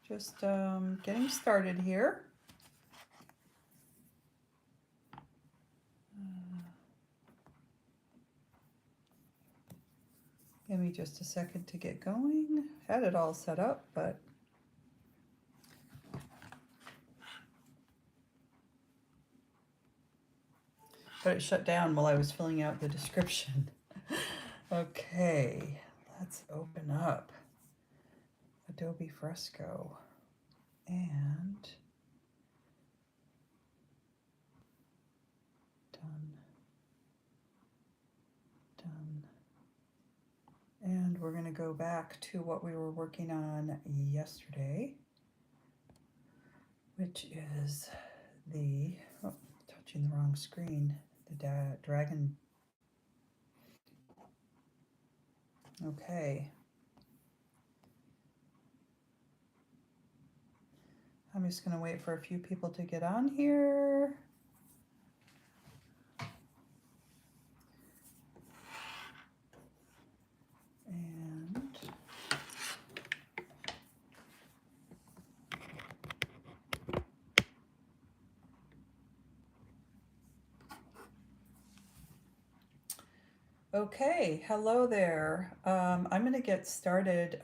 Just getting started here. Give me just a second to get going. Had it all set up, but it shut down while I was filling out the description. Okay, let's open up Adobe Fresco and done. And we're going to go back to what we were working on yesterday, which is the, oh, touching the wrong screen, the dragon. Okay. I'm just going to wait for a few people to get on here. And okay, hello there. I'm going to get started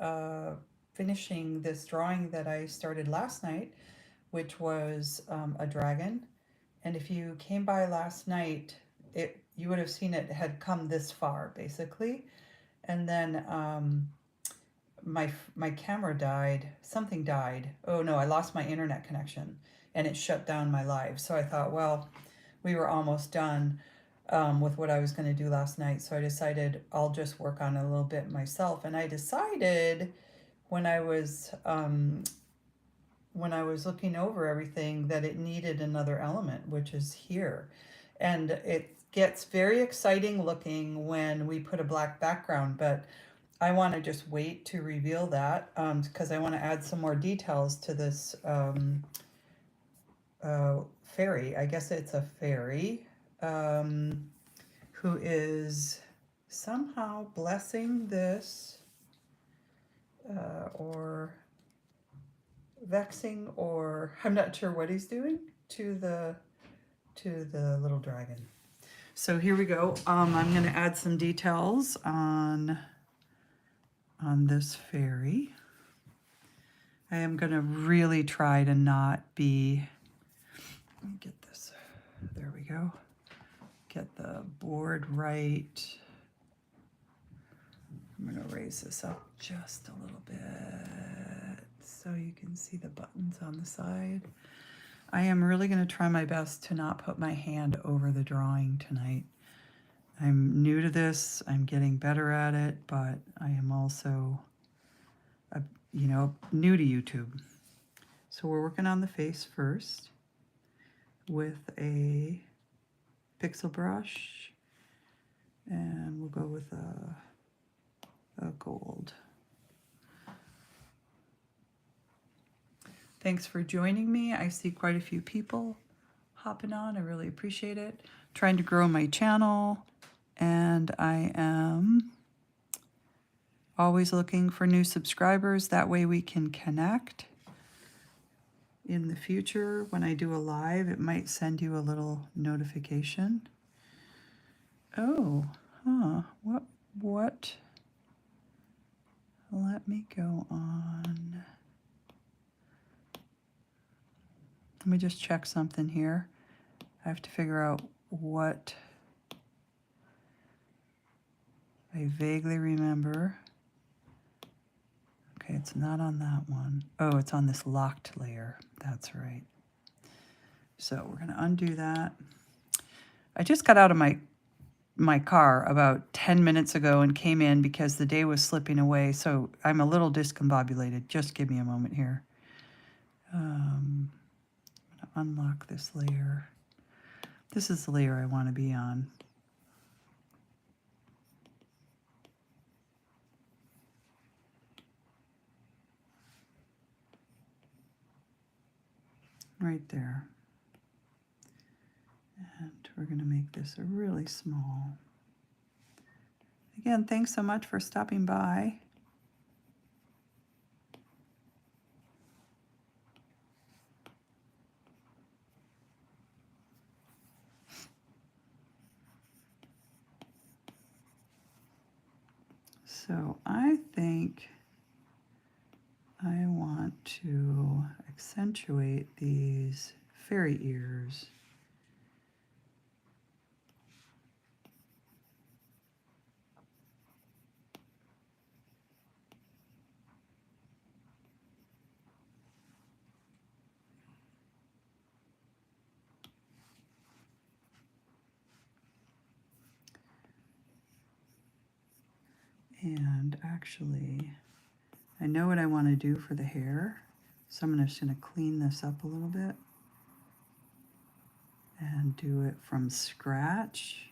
finishing this drawing that I started last night, which was a dragon. And if you came by last night, you would have seen it had come this far, basically. And then my camera died. Something died. Oh no, I lost my internet connection, and it shut down my live. So I thought, well, we were almost done with what I was going to do last night. So I decided I'll just work on it a little bit myself. And I decided when I was looking over everything that it needed another element, which is here. And it gets very exciting looking when we put a black background, but I want to just wait to reveal that because I want to add some more details to this fairy. I guess it's a fairy who is somehow blessing this or vexing, or I'm not sure what he's doing to the little dragon. So here we go. I'm going to add some details on this fairy. I am going to really try to not be, let me get this, there we go, get the board right. I'm going to raise this up just a little bit so you can see the buttons on the side. I am really going to try my best to not put my hand over the drawing tonight. I'm new to this, I'm getting better at it, but I am also, new to YouTube. So we're working on the face first with a pixel brush, and we'll go with a gold. Thanks for joining me. I see quite a few people hopping on. I really appreciate it. Trying to grow my channel, and I am always looking for new subscribers. That way we can connect. In the future, when I do a live, it might send you a little notification. Oh, huh, what? Let me go on. Let me just check something here. I have to figure out what I vaguely remember. Okay, it's not on that one. Oh, it's on this locked layer. That's right. So we're going to undo that. I just got out of my car about 10 minutes ago and came in because the day was slipping away. So I'm a little discombobulated. Just give me a moment here. I'm going to unlock this layer. This is the layer I want to be on. Right there. And we're going to make this a really small. Again, thanks so much for stopping by. So I think I want to accentuate these fairy ears. And actually, I know what I want to do for the hair. So I'm just going to clean this up a little bit and do it from scratch.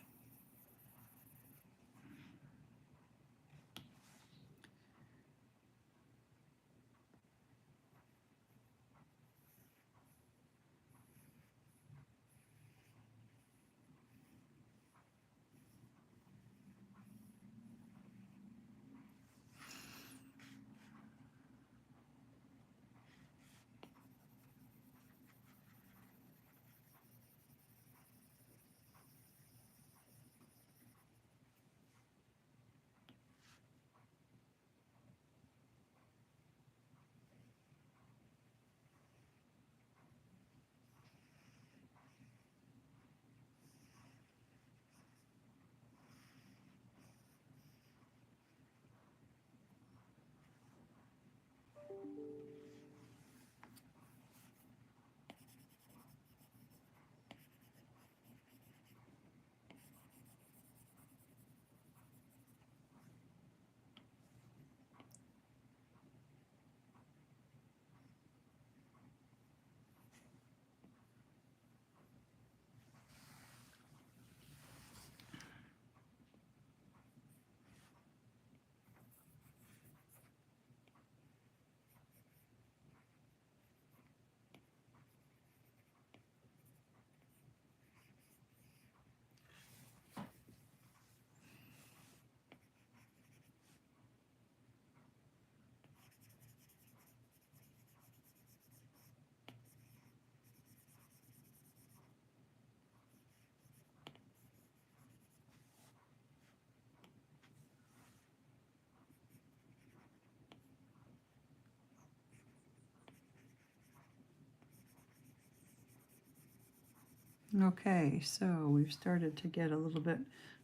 Okay, so we've started to get a little bit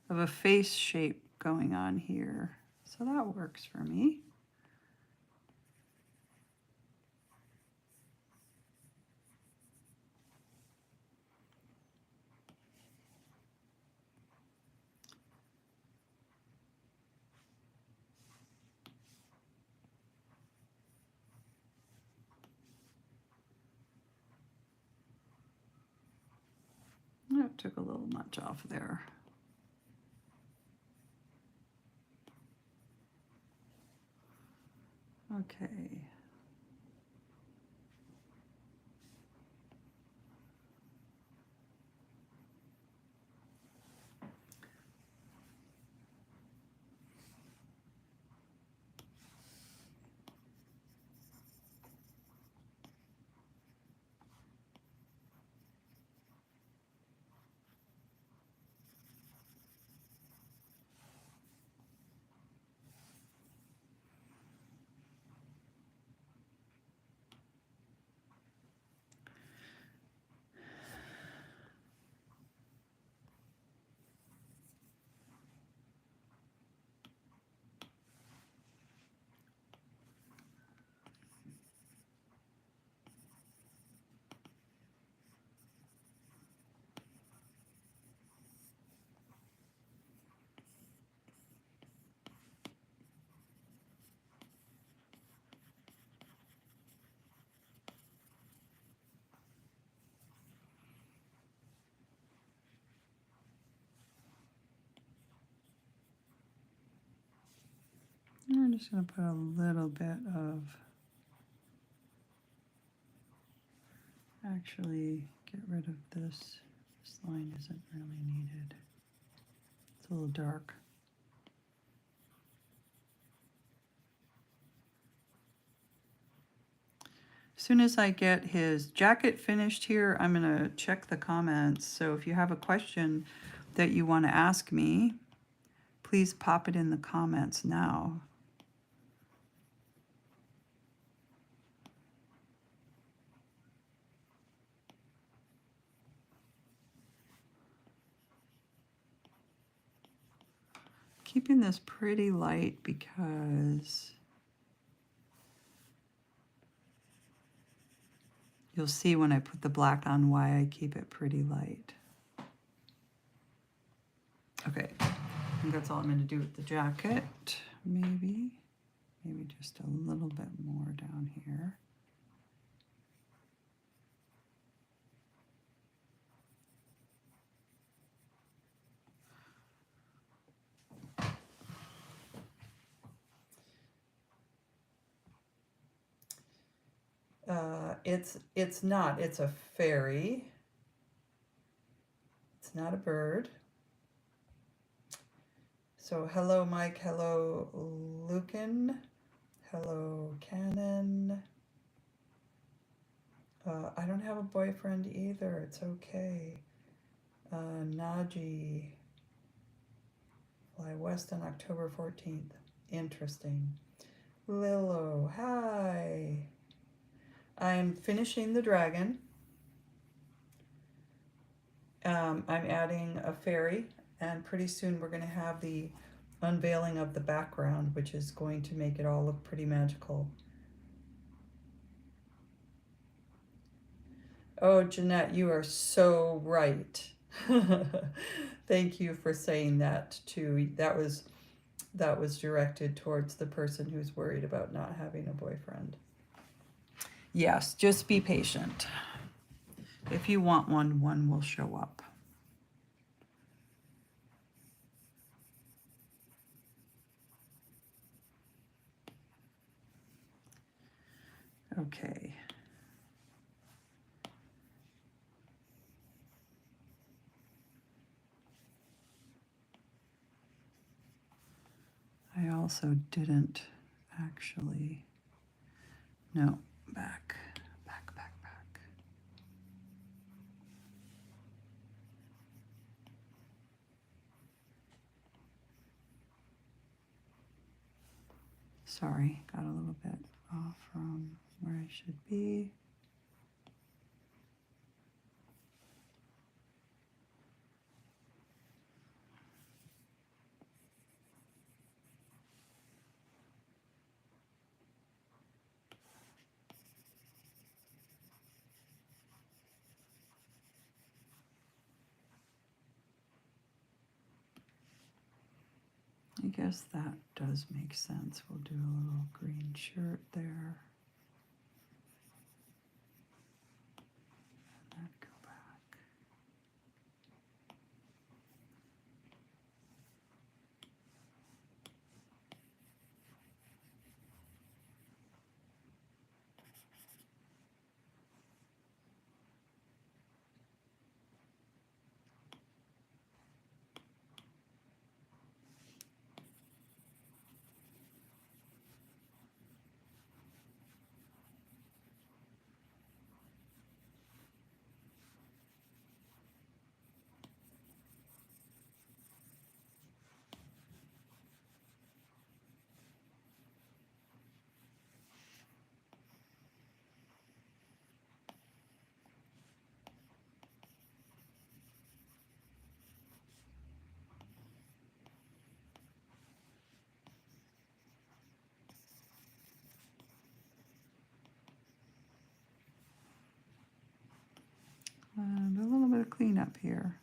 of a face shape going on here. So that works for me. That took a little much off there. Okay. I'm just going to put a little bit of, actually get rid of this. This line isn't really needed. It's a little dark. As soon as I get his jacket finished here, I'm going to check the comments. So if you have a question that you want to ask me, please pop it in the comments now. Keeping this pretty light because you'll see when I put the black on why I keep it pretty light. Okay, I think that's all I'm going to do with the jacket. Maybe just a little bit more down here. It's not, it's a fairy. It's not a bird. So hello Mike, hello Lucan, hello Cannon. I don't have a boyfriend either, it's okay. Naji, fly west on October 14th. Interesting. Lilo, hi. I'm finishing the dragon. I'm adding a fairy, and pretty soon we're going to have the unveiling of the background, which is going to make it all look pretty magical. Oh, Jeanette, you are so right. Thank you for saying that too. That was directed towards the person who's worried about not having a boyfriend. Yes, just be patient. If you want one, one will show up. Okay. I also didn't actually, no, back. Sorry, got a little bit off from where I should be. I guess that does make sense. We'll do a little green shirt there. And then go back. And a little bit of cleanup here.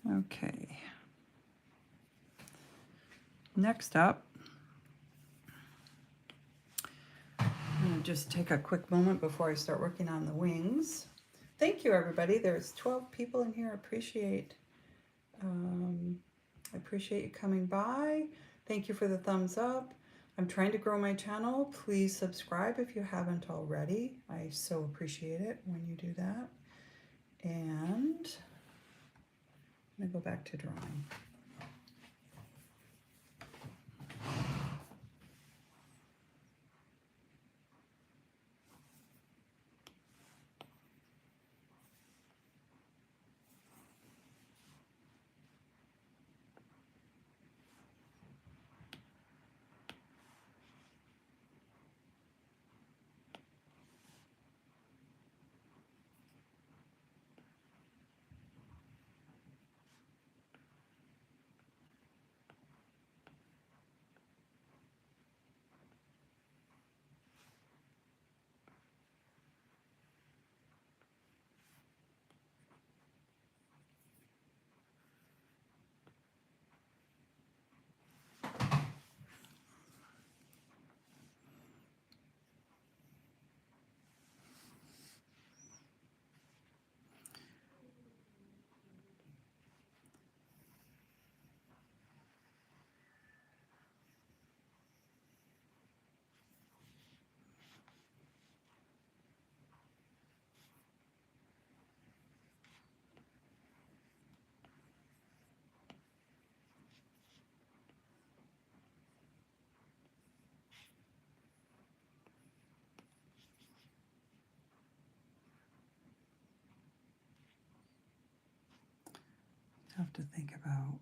Okay. Next up, I'm going to just take a quick moment before I start working on the wings. Thank you, everybody. There's 12 people in here. I appreciate you coming by. Thank you for the thumbs up. I'm trying to grow my channel. Please subscribe if you haven't already. I so appreciate it when you do that. And I'm going to go back to drawing. I have to think about.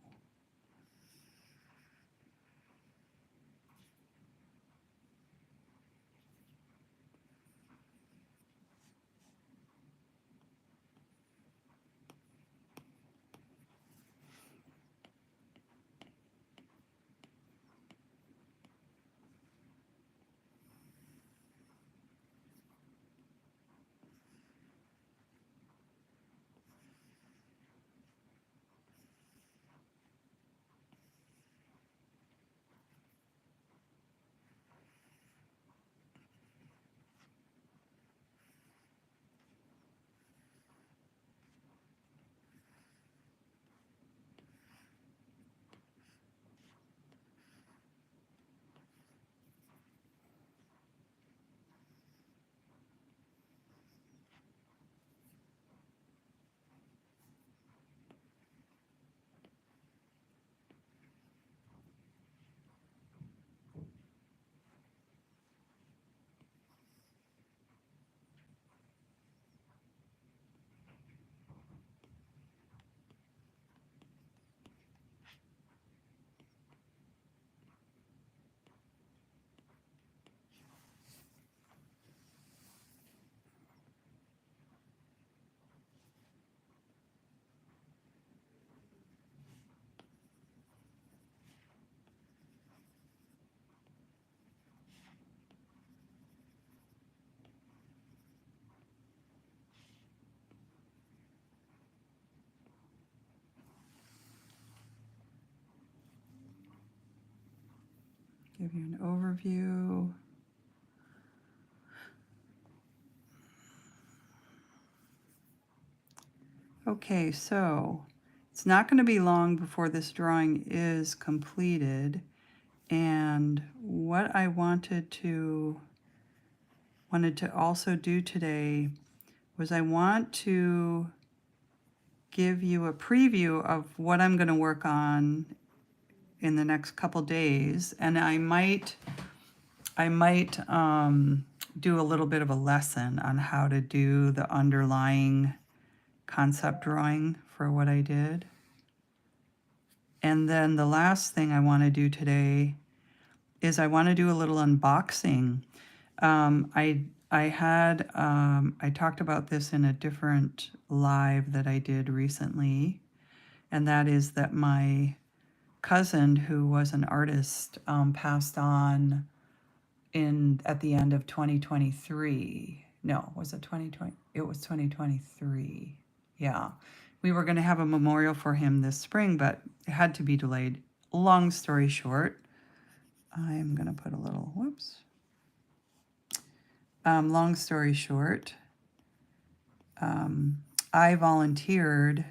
Give you an overview. Okay, so it's not going to be long before this drawing is completed. And what I wanted to also do today was I want to give you a preview of what I'm going to work on in the next couple days, and I might do a little bit of a lesson on how to do the underlying concept drawing for what I did. And then the last thing I want to do today is I want to do a little unboxing. I talked about this in a different live that I did recently, and that is that my cousin, who was an artist, passed on at the end of 2023. No, was it 2020? It was 2023. Yeah. We were going to have a memorial for him this spring, but it had to be delayed. Long story short, I'm going to put a little, whoops. Long story short, I volunteered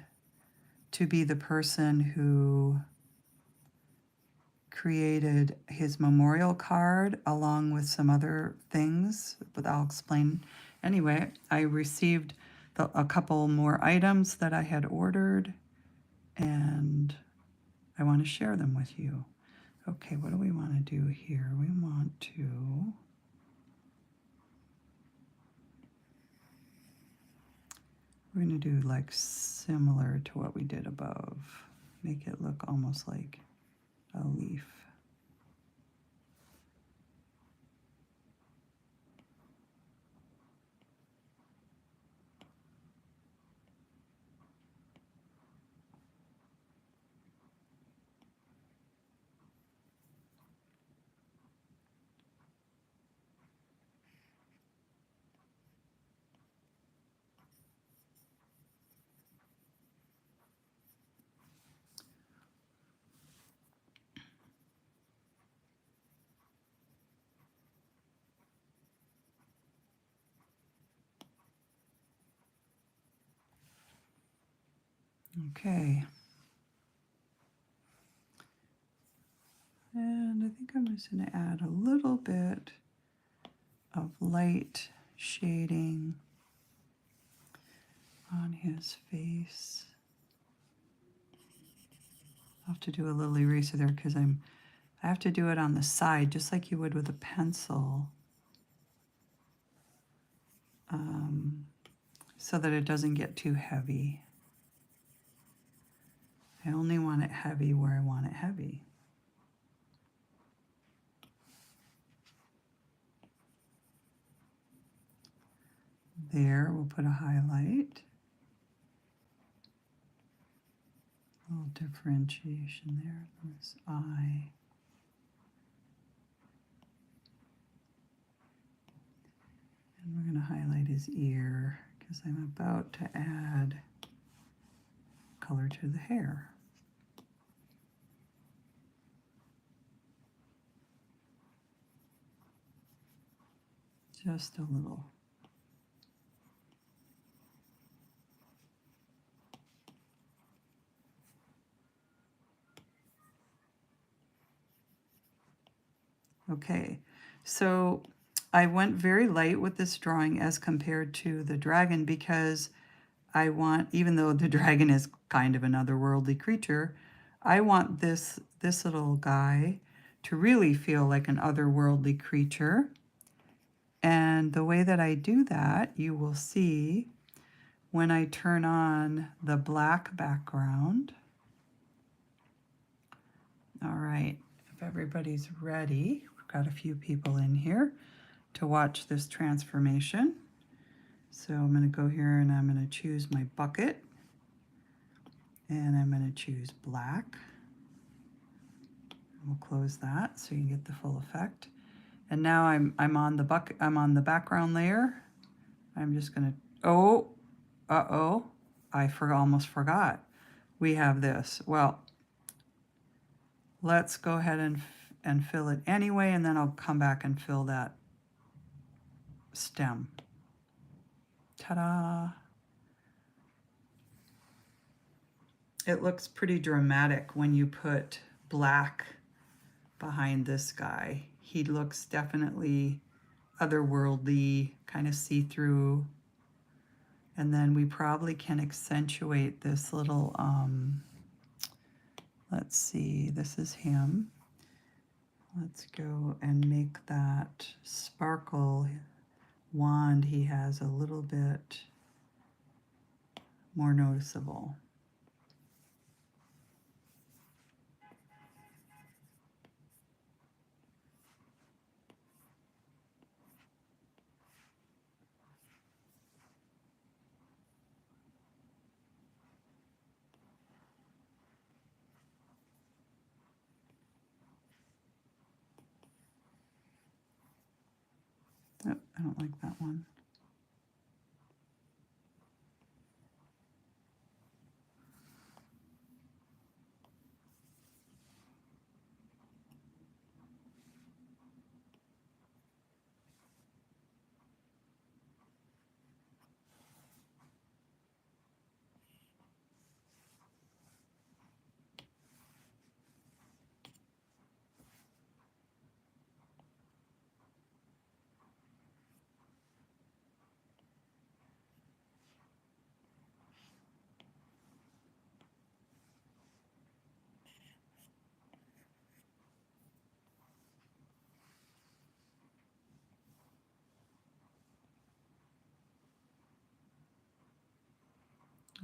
to be the person who created his memorial card along with some other things, but I'll explain. Anyway, I received a couple more items that I had ordered, and I want to share them with you. Okay, what do we want to do here? We want to... We're going to do like similar to what we did above. Make it look almost like a leaf. Okay. And I think I'm just going to add a little bit of light shading on his face. I'll have to do a little eraser there because I have to do it on the side, just like you would with a pencil, so that it doesn't get too heavy. I only want it heavy where I want it heavy. There, we'll put a highlight. A little differentiation there. This eye. And we're going to highlight his ear because I'm about to add color to the hair. Just a little. Okay, so I went very light with this drawing as compared to the dragon because I want, even though the dragon is kind of an otherworldly creature, I want this little guy to really feel like an otherworldly creature. And the way that I do that, you will see when I turn on the black background. All right, if everybody's ready, we've got a few people in here to watch this transformation. So I'm going to go here and I'm going to choose my bucket. And I'm going to choose black. We'll close that so you can get the full effect. And now I'm on the bucket. I'm on the background layer. I'm just going to I almost forgot. We have this. Well, let's go ahead and fill it anyway, and then I'll come back and fill that stem. Ta-da! It looks pretty dramatic when you put black behind this guy. He looks definitely otherworldly, kind of see-through. And then we probably can accentuate this little, let's see, this is him. Let's go and make that sparkle wand he has a little bit more noticeable. Oh, I don't like that one.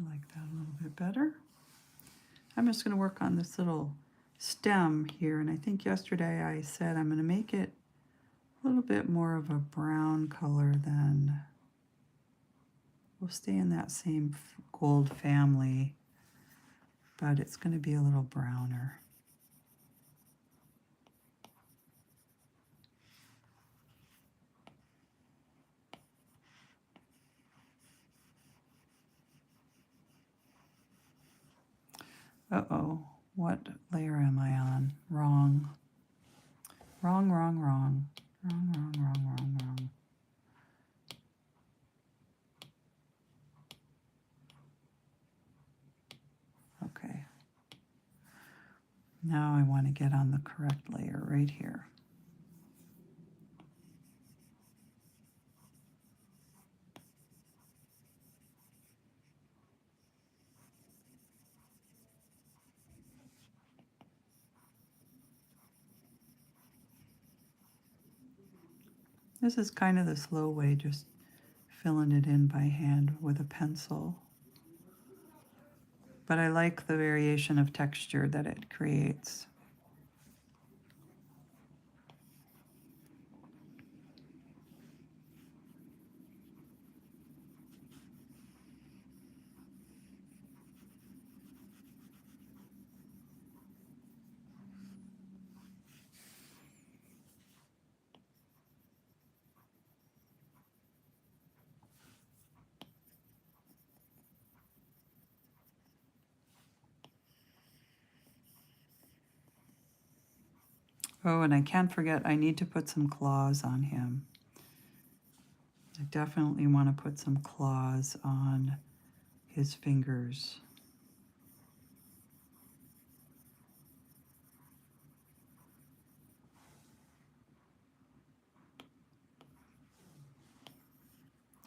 I like that a little bit better. I'm just going to work on this little stem here, and I think yesterday I said I'm going to make it a little bit more of a brown color than, we'll stay in that same gold family, but it's going to be a little browner. Uh-oh, what layer am I on? Wrong. Wrong, wrong, wrong. Wrong, wrong, wrong, wrong, wrong. Okay. Now I want to get on the correct layer right here. This is kind of the slow way, just filling it in by hand with a pencil. But I like the variation of texture that it creates. Oh, and I can't forget, I need to put some claws on him. I definitely want to put some claws on his fingers.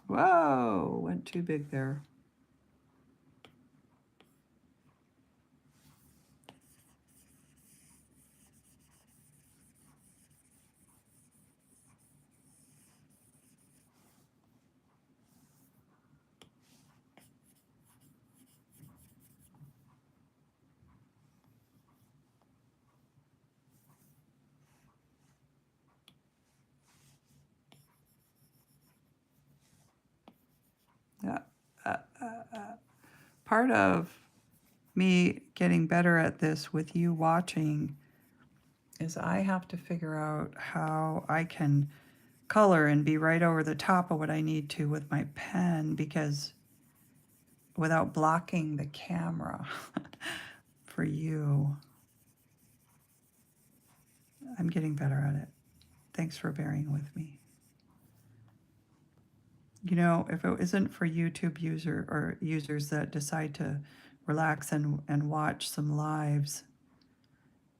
Whoa, went too big there. Yeah. Part of me getting better at this with you watching is I have to figure out how I can color and be right over the top of what I need to with my pen, because without blocking the camera for you. I'm getting better at it. Thanks for bearing with me. You know, if it isn't for YouTube users that decide to relax and watch some lives,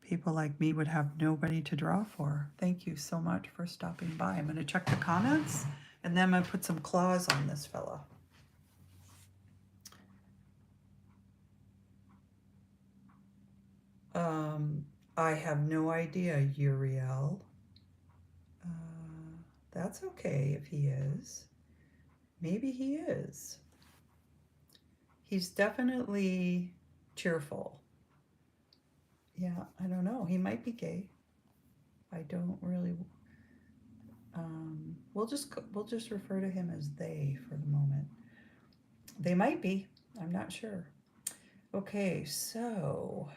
people like me would have nobody to draw for. Thank you so much for stopping by. I'm going to check the comments, and then I'm going to put some claws on this fella. I have no idea, Uriel. That's okay if he is. Maybe he is. He's definitely cheerful. Yeah, I don't know. He might be gay. I don't really. We'll just refer to him as they for the moment. They might be. I'm not sure. Okay, so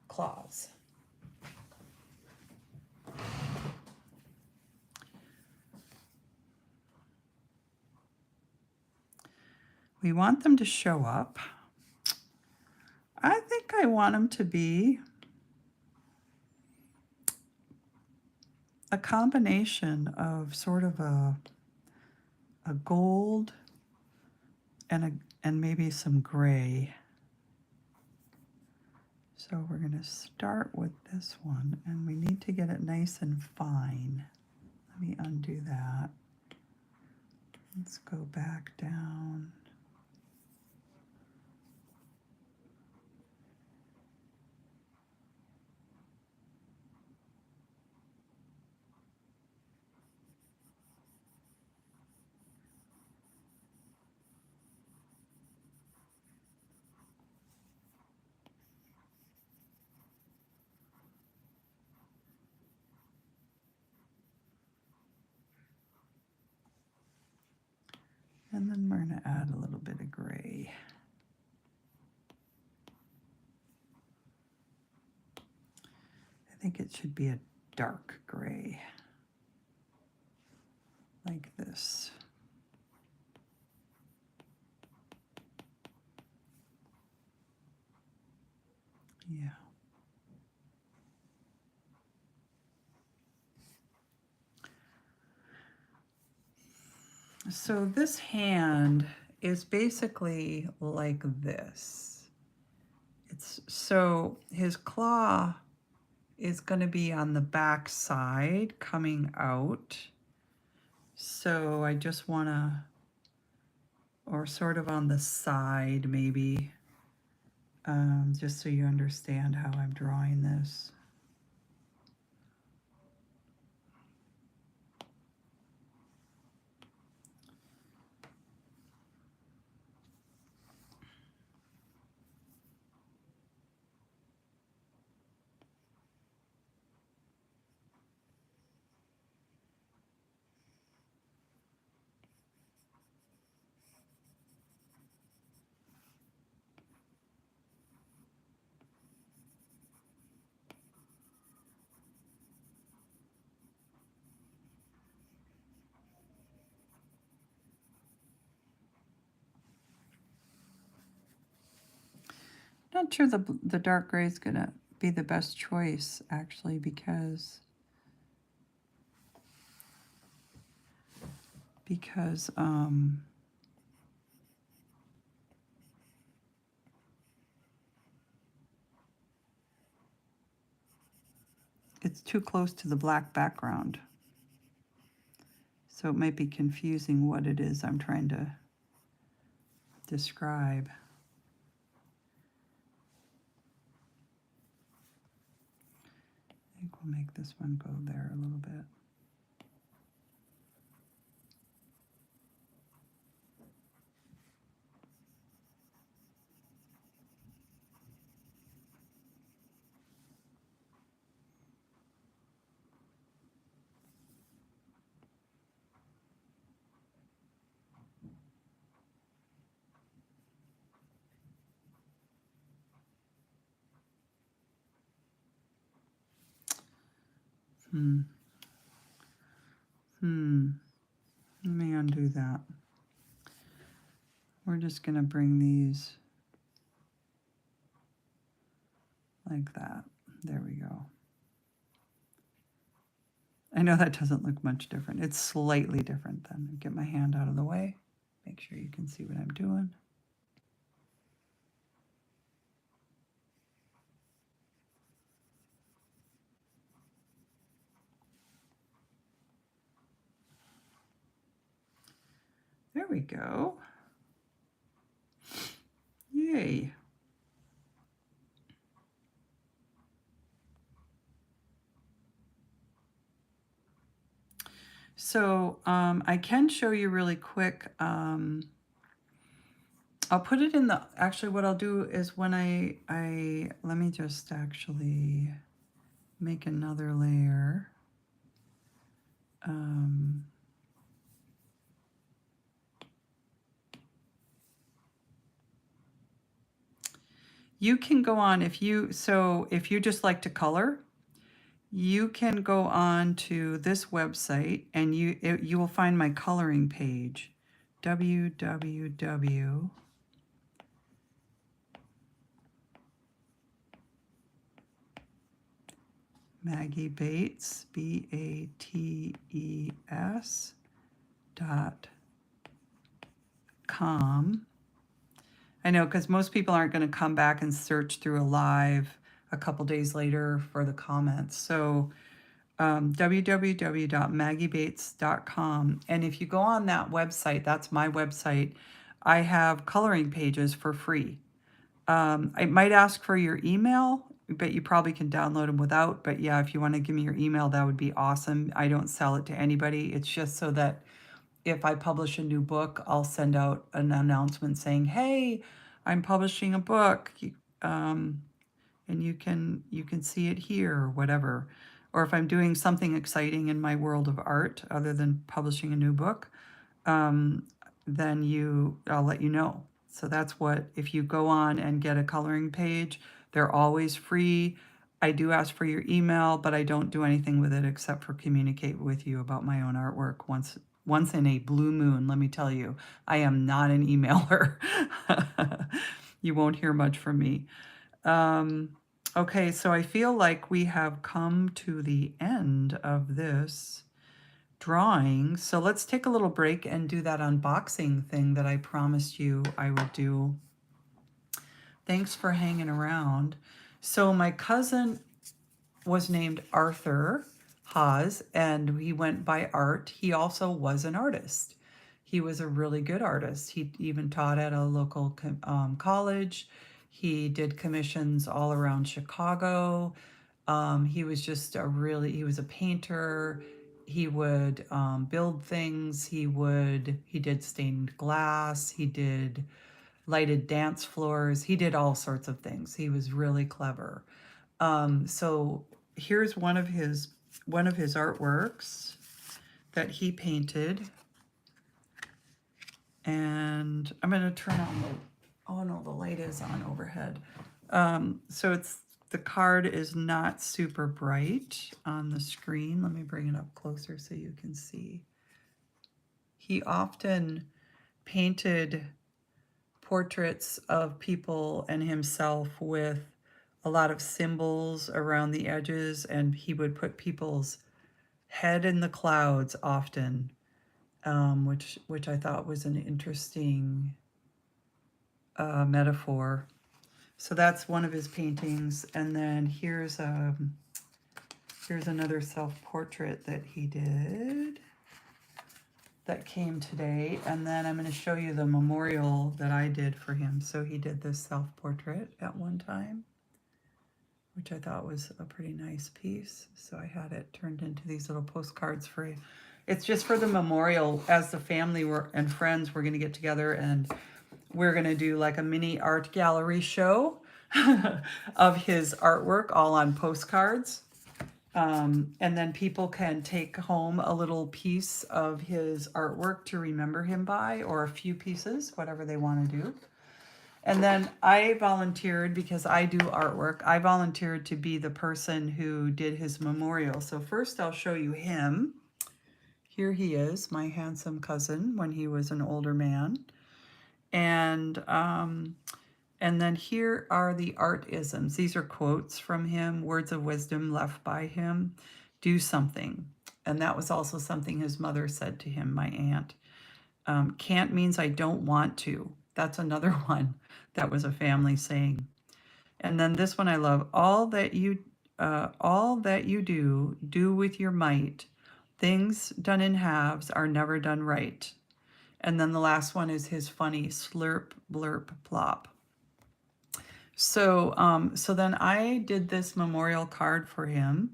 claws. We want them to show up. I think I want them to be a combination of sort of a gold and maybe some gray. So we're going to start with this one, and we need to get it nice and fine. Let me undo that. Let's go back down. And then we're going to add a little bit of gray. I think it should be a dark gray, like this. Yeah. So this hand is basically like this. So his claw is going to be on the back side coming out. So I just want to, or sort of on the side maybe, just so you understand how I'm drawing this. Not sure the dark gray is gonna be the best choice actually, because it's too close to the black background. So it might be confusing what it is I'm trying to describe. I think we'll make this one go there a little bit. Let me undo that. We're just going to bring these like that. There we go. I know that doesn't look much different. It's slightly different then. Get my hand out of the way. Make sure you can see what I'm doing. There we go. Yay. So I can show you really quick. I'll put it in the, actually what I'll do is when let me just actually make another layer. You can go on, if you just like to color, you can go on to this website and you will find my coloring page, www. Maggie Bates, BATES.com. I know, because most people aren't going to come back and search through a live a couple days later for the comments. So www.maggiebates.com. And if you go on that website, that's my website, I have coloring pages for free. I might ask for your email, but you probably can download them without. But yeah, if you want to give me your email, that would be awesome. I don't sell it to anybody. It's just so that if I publish a new book, I'll send out an announcement saying, hey, I'm publishing a book, and you can see it here or whatever. Or if I'm doing something exciting in my world of art other than publishing a new book, then I'll let you know. So that's what, if you go on and get a coloring page, they're always free. I do ask for your email, but I don't do anything with it except for communicate with you about my own artwork once in a blue moon. Let me tell you, I am not an emailer. You won't hear much from me. Okay, so I feel like we have come to the end of this drawing. So let's take a little break and do that unboxing thing that I promised you I would do. Thanks for hanging around. So my cousin was named Arthur Haas, and he went by Art. He also was an artist. He was a really good artist. He even taught at a local college. He did commissions all around Chicago. He was just he was a painter. He would build things. He did stained glass. He did lighted dance floors. He did all sorts of things. He was really clever. So here's one of his artworks that he painted. And I'm going to turn on oh no, the light is on overhead. So the card is not super bright on the screen. Let me bring it up closer so you can see. He often painted portraits of people and himself with a lot of symbols around the edges, and he would put people's head in the clouds often, which I thought was an interesting metaphor. So that's one of his paintings, and then here's another self-portrait that he did that came today, and then I'm going to show you the memorial that I did for him. So he did this self-portrait at one time, which I thought was a pretty nice piece. So I had it turned into these little postcards for you. It's just for the memorial. As the family and friends, we're going to get together and we're going to do like a mini art gallery show of his artwork, all on postcards. And then people can take home a little piece of his artwork to remember him by, or a few pieces, whatever they want to do. And then I volunteered, because I do artwork, I volunteered to be the person who did his memorial. So first I'll show you him. Here he is, my handsome cousin, when he was an older man. And then here are the art-isms. These are quotes from him, words of wisdom left by him. Do something. And that was also something his mother said to him, my aunt. Can't means I don't want to. That's another one that was a family saying. And then this one I love. All that you do, do with your might. Things done in halves are never done right. And then the last one is his funny slurp, blurp, plop. So, so then I did this memorial card for him,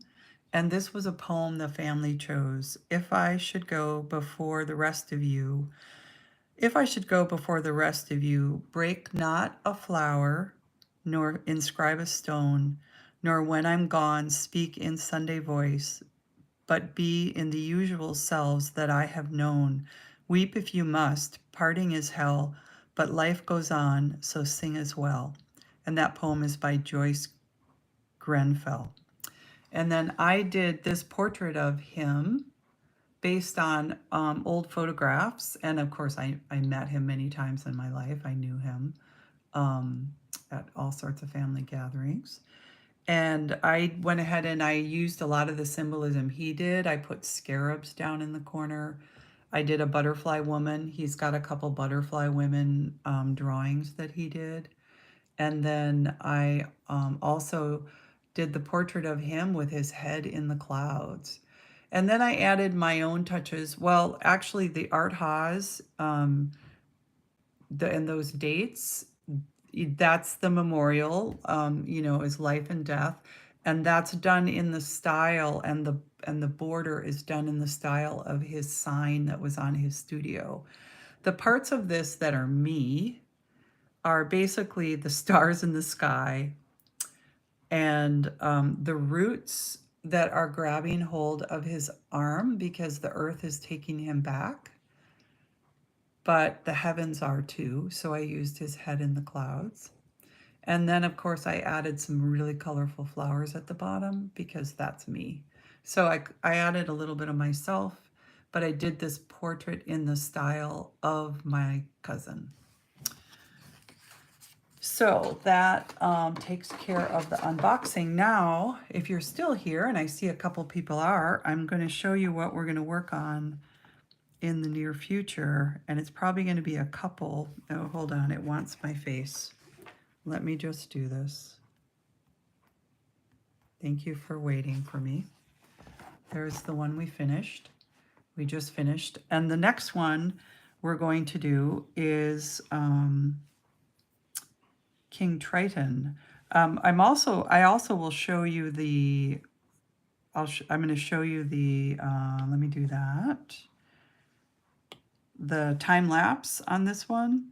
and this was a poem the family chose. If I should go before the rest of you, break not a flower, nor inscribe a stone, nor when I'm gone speak in Sunday voice, but be in the usual selves that I have known. Weep if you must, parting is hell, but life goes on, so sing as well. And that poem is by Joyce Grenfell. And then I did this portrait of him based on old photographs. And of course, I met him many times in my life. I knew him at all sorts of family gatherings. And I went ahead and I used a lot of the symbolism he did. I put scarabs down in the corner. I did a butterfly woman. He's got a couple butterfly women drawings that he did. And then I also did the portrait of him with his head in the clouds. And then I added my own touches. Well, actually, the Art Haas, and those dates, that's the memorial, his life and death. And that's done in the style, and the border is done in the style of his sign that was on his studio. The parts of this that are me are basically the stars in the sky and the roots that are grabbing hold of his arm because the earth is taking him back. but the heavens are too. So I used his head in the clouds. And then, of course, I added some really colorful flowers at the bottom because that's me. So I added a little bit of myself, but I did this portrait in the style of my cousin. So that takes care of the unboxing. Now, if you're still here, and I see a couple people are, I'm going to show you what we're going to work on in the near future. And it's probably going to be a couple. Oh, hold on. It wants my face. Let me just do this. Thank you for waiting for me. There's the one we finished. We just finished. And the next one we're going to do is King Triton. I also will show you the, I'm going to show you the, let me do that. The time lapse on this one.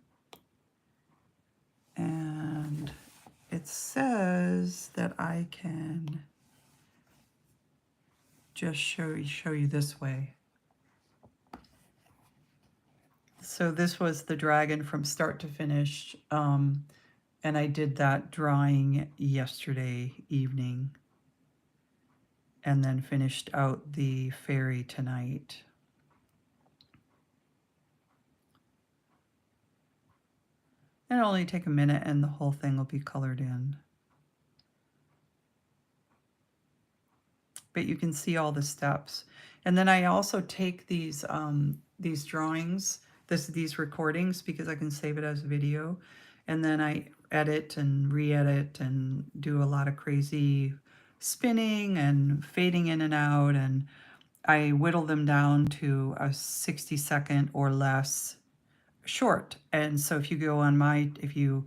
And it says that I can just show you this way. So this was the dragon from start to finish. And I did that drawing yesterday evening and then finished out the fairy tonight. And it'll only take a minute and the whole thing will be colored in. But you can see all the steps. And then I also take these drawings, these recordings, because I can save it as a video. And then I edit and re-edit and do a lot of crazy spinning and fading in and out. And I whittle them down to a 60-second or less short. And so if you go on if you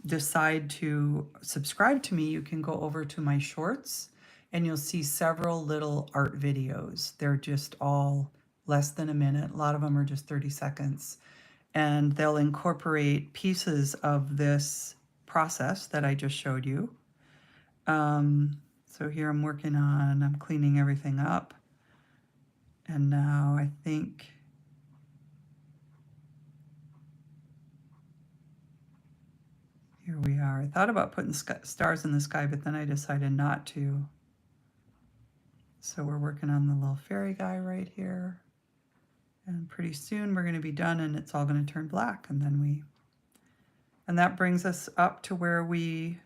decide to subscribe to me, you can go over to my shorts and you'll see several little art videos. They're just all less than a minute. A lot of them are just 30 seconds. And they'll incorporate pieces of this process that I just showed you. So here I'm cleaning everything up. And now I think here we are. I thought about putting stars in the sky, but then I decided not to. So we're working on the little fairy guy right here. And pretty soon we're going to be done and it's all going to turn black. And that brings us up to where we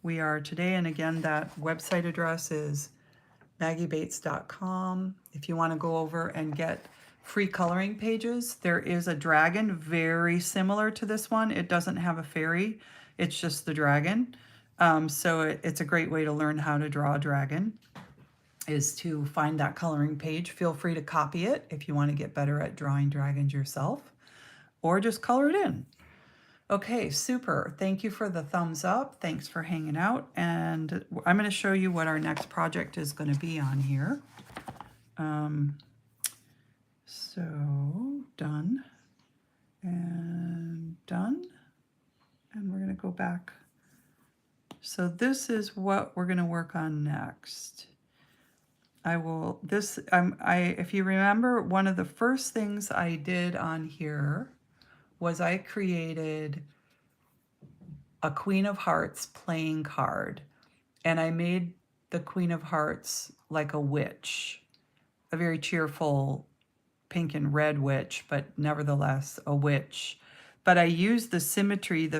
are today. And again, that website address is maggiebates.com. If you want to go over and get free coloring pages, there is a dragon very similar to this one. It doesn't have a fairy. It's just the dragon. So it's a great way to learn how to draw a dragon, is to find that coloring page. Feel free to copy it if you want to get better at drawing dragons yourself, or just color it in. Okay, super. Thank you for the thumbs up. Thanks for hanging out. And I'm going to show you what our next project is going to be on here. So done and done. And we're going to go back. So this is what we're going to work on next. If you remember, one of the first things I did on here was I created a Queen of Hearts playing card. And I made the Queen of Hearts like a witch, a very cheerful pink and red witch, but nevertheless a witch. But I used the symmetry,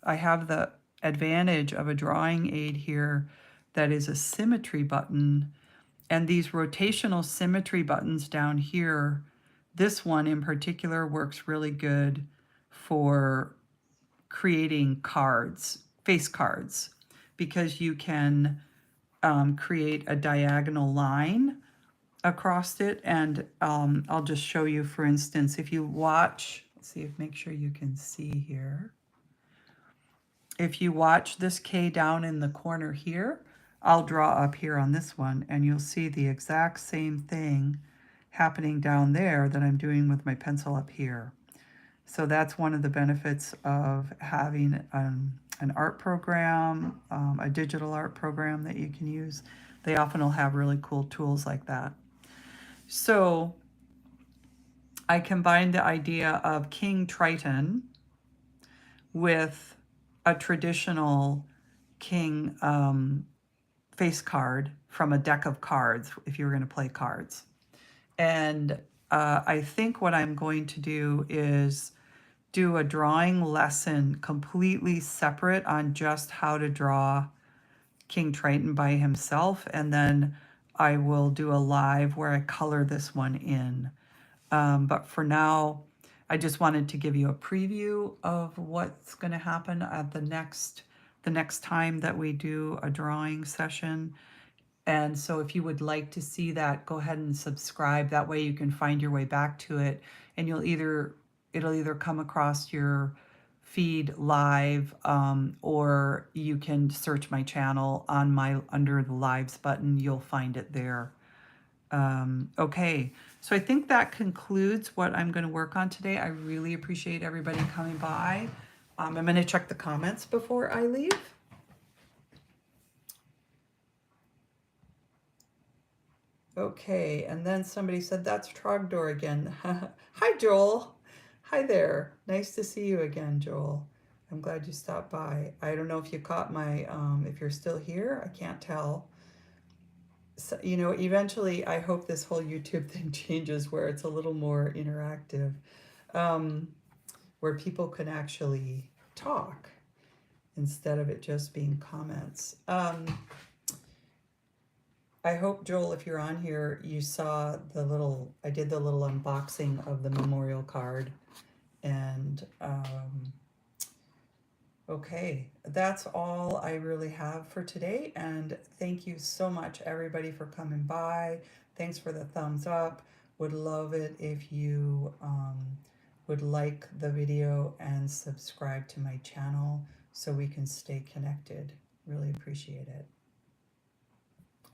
I have the advantage of a drawing aid here that is a symmetry button. And these rotational symmetry buttons down here, this one in particular works really good for creating cards, face cards, because you can create a diagonal line across it. And I'll just show you, for instance, if you watch, make sure you can see here. If you watch this K down in the corner here, I'll draw up here on this one, and you'll see the exact same thing happening down there that I'm doing with my pencil up here. So that's one of the benefits of having an art program, a digital art program that you can use. They often will have really cool tools like that. So I combined the idea of King Triton with a traditional king face card from a deck of cards if you were going to play cards. And I think what I'm going to do is do a drawing lesson completely separate on just how to draw King Triton by himself, and then I will do a live where I color this one in. But for now, I just wanted to give you a preview of what's going to happen at the next time that we do a drawing session. And so if you would like to see that, go ahead and subscribe. That way you can find your way back to it, and it'll either come across your feed live, or you can search my channel under the lives button. You'll find it there. Okay, so I think that concludes what I'm going to work on today. I really appreciate everybody coming by. I'm going to check the comments before I leave. Okay, and then somebody said, that's Trogdor again. Hi, Joel. Hi there. Nice to see you again, Joel. I'm glad you stopped by. I don't know if you caught my, if you're still here, I can't tell. So, you know, eventually I hope this whole YouTube thing changes where it's a little more interactive, where people can actually talk instead of it just being comments. I hope, Joel, if you're on here, you saw I did the little unboxing of the memorial card. And okay, that's all I really have for today. And thank you so much, everybody, for coming by. Thanks for the thumbs up. Would love it if you would like the video and subscribe to my channel so we can stay connected. Really appreciate it.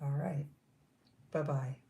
All right. Bye-bye.